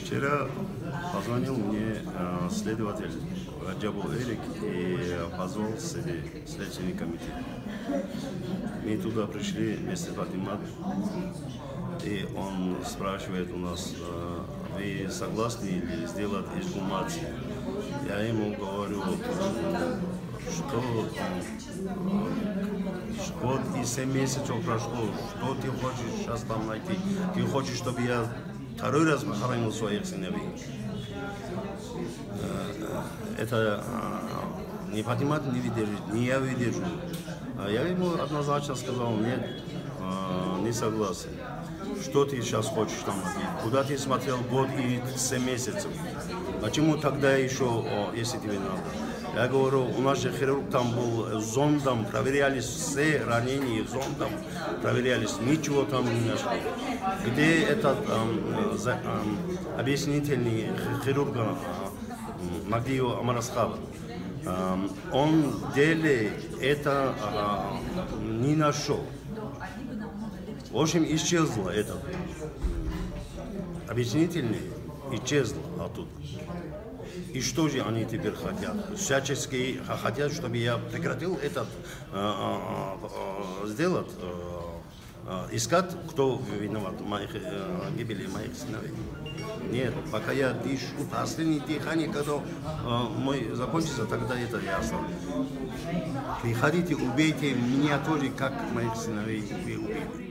Вчера позвонил мне следователь Раджабул Эрик и позвал к себе Следственный комитет. Мы туда пришли вместе с Фатимат, и он спрашивает у нас, вы согласны ли сделать эксгумацию? Я ему говорю, что год и 7 месяцев прошло, что ты хочешь сейчас там найти? Ты хочешь, чтобы я второй раз похоронил своих сыновей? Это не Фатимат не выдержит, не я выдержу. Я ему однозначно сказал, нет, не согласен. Что ты сейчас хочешь там? Куда ты смотрел год и 7 месяцев? Почему тогда еще, если тебе надо? Я говорю, у нас же хирург там был зондом, проверялись все ранения зондом, проверялись, ничего там не нашли. Где этот объяснительный хирург Магдиев Амарасхаб? Он деле это не нашел. В общем, исчезло это. Объяснительный исчезло оттуда. И что же они теперь хотят? Всячески хотят, чтобы я прекратил этот сделать, искать, кто виноват в гибели моих сыновей. Нет, пока я дышу, последнее дыхание, когда мой закончится, тогда это я оставлю. Приходите, убейте меня тоже, как моих сыновей вы убили.